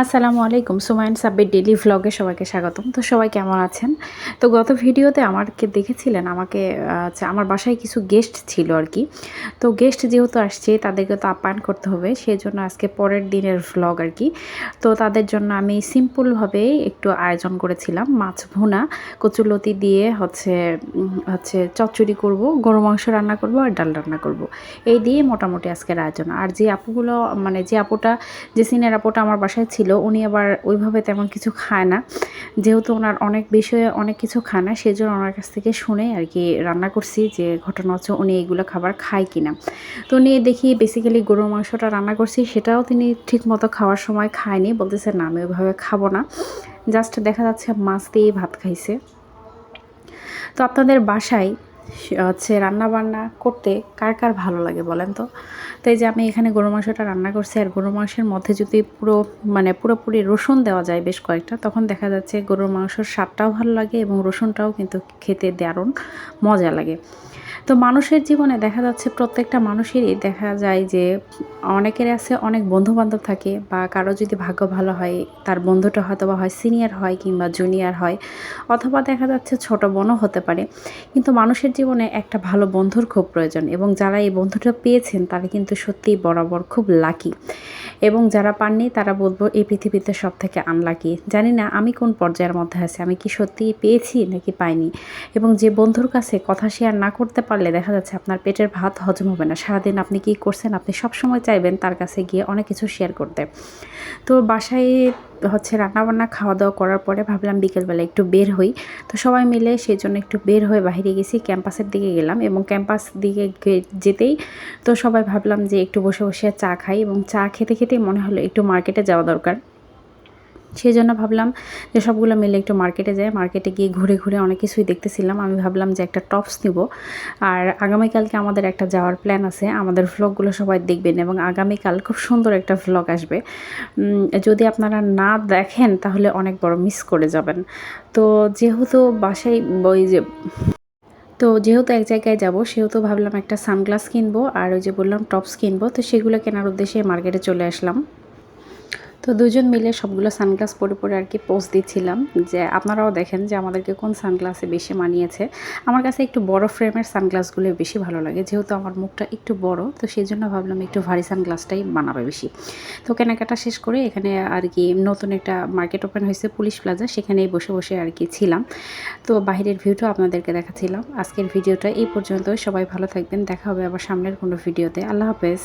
আসসালামু আলাইকুম। সুমাইন সাব্বির ডেইলি ভ্লগে সবাইকে স্বাগতম। তো সবাই কেমন আছেন? তো গত ভিডিওতে আমাকে দেখেছিলেন, আমাকে আমার বাসায় কিছু গেস্ট ছিল আর কি। তো গেস্ট যেহেতু আসছে তাদেরকে তো আপ্যায়ন করতে হবে, সেজন্য আজকে পরের দিনের ভ্লগ আর কি। তো তাদের জন্য আমি সিম্পলভাবে একটু আয়োজন করেছিলাম, মাছ ভুনা, কচুলতি দিয়ে হচ্ছে চচ্চড়ি করব, গরু মাংস রান্না করব আর ডাল রান্না করব। এই দিয়ে মোটামুটি আজকের আয়োজন। আর যে আপুগুলো মানে যে সিনিয়র আপুটা আমার বাসায় ছিল, উনি আবার ওইভাবে তেমন কিছু খায় না। যেহেতু ওনার অনেক বিষয়ে অনেক কিছু খায় না, সেজন্য ওনার কাছ থেকে শুনে আর কি রান্না করছি যে ঘটনা হচ্ছে উনি এইগুলো খাবার খায় কিনা। তো উনি দেখি বেসিক্যালি গরুর মাংসটা রান্না করছি, সেটাও তিনি ঠিকমতো খাওয়ার সময় খায়নি, বলতেছে না আমি ওইভাবে খাবো না, জাস্ট দেখা যাচ্ছে মাছ দিয়েই ভাত খাইছে। তো আপনাদের বাসায় রান্নাবান্না করতে কার কার ভালো লাগে বলেন তো? তো এই যে আমি এখানে গরু মাংসটা রান্না করছি, আর গরু মাংসের মধ্যে যদি পুরোপুরি রসুন দেওয়া যায় বেশ কয়েকটা, তখন দেখা যাচ্ছে গরুর মাংসর স্বাদটাও ভালো লাগে এবং রসুনটাও কিন্তু খেতে দারুণ মজা লাগে। তো মানুষের জীবনে দেখা যাচ্ছে প্রত্যেকটা মানুষেরই দেখা যায় যে অনেকের আছে অনেক বন্ধুবান্ধব থাকে, বা কারো যদি ভাগ্য ভালো হয় তার বন্ধুটা হয়তো বা হয় সিনিয়র হয় কিংবা জুনিয়র হয়, অথবা দেখা যাচ্ছে ছোট বোনও হতে পারে। কিন্তু মানুষের জীবনে একটা ভালো বন্ধুর খুব প্রয়োজন, এবং যারা এই বন্ধুটা পেয়েছেন তারা কিন্তু সত্যিই বরাবর খুব লাকি, এবং যারা পাননি তারা বলবো এই পৃথিবীতে সব থেকে আনলাকি। জানি না আমি কোন পর্যায়ের মধ্যে আছি, আমি কি সত্যিই পেয়েছি নাকি পাইনি। এবং যে বন্ধুর কাছে কথা শেয়ার না করতে পারলে দেখা যাচ্ছে আপনার পেটের ভাত হজম হবে না, সারাদিন আপনি কি করছেন আপনি সবসময় চাইবেন তার কাছে গিয়ে অনেক কিছু শেয়ার করতে। তো বাসায় রান্নাবান্না খাওয়া দাওয়া করার পরে ভাবলাম বিকেলবেলা একটু বের হই। তো সবাই মিলে সেই জন্য একটু বের হয়ে বাইরে গেছি, ক্যাম্পাসের দিকে গেলাম, এবং ক্যাম্পাস দিকে যেতেই তো সবাই ভাবলাম যে একটু বসে বসে চা খাই, এবং চা খেতে খেতেই মনে হলো একটু মার্কেটে যাওয়া দরকার। সেই জন্য ভাবলাম যে সবগুলো মিলে একটু মার্কেটে যাই। মার্কেটে গিয়ে ঘুরে ঘুরে অনেক কিছুই দেখতেছিলাম। আমি ভাবলাম যে একটা টপস নিব, আর আগামীকালকে আমাদের একটা যাওয়ার প্ল্যান আছে। আমাদের ভ্লগগুলো সবাই দেখবেন, এবং আগামীকাল খুব সুন্দর একটা ভ্লগ আসবে। যদি আপনারা না দেখেন তাহলে অনেক বড় মিস করে যাবেন। তো যেহেতু বাসায় ওই যে তো যেহেতু এক জায়গায় যাব, সেহেতু ভাবলাম একটা সানগ্লাস কিনবো, আর ওই যে বললাম টপস কিনবো। তো সেগুলো কেনার উদ্দেশ্যে মার্কেটে চলে আসলাম। তো দুজন মিলে সবগুলো সানগ্লাস পরে পরে আর কি পোজ দিচ্ছিলাম, যে আপনারাও দেখেন যে আমাদেরকে কোন সানগ্লাসে বেশি মানিয়েছে। আমার কাছে একটু বড় ফ্রেমের সানগ্লাসগুলো বেশি ভালো লাগে, যেহেতু আমার মুখটা একটু বড়, তো সেই জন্য ভাবলাম একটু ভারী সানগ্লাসটাই মানাবে বেশি। তো কেনাকাটা শেষ করে এখানে আর কি নতুন একটা মার্কেট ওপেন হয়েছে পুলিশ প্লাজা, সেখানেই বসে বসে আর কি ছিলাম। তো বাইরের ভিউটাও আপনাদেরকে দেখাচ্ছিলাম। আজকের ভিডিওটা এই পর্যন্ত। সবাই ভালো থাকবেন, দেখা হবে আবার সামনের কোনো ভিডিওতে। আল্লাহ হাফেজ।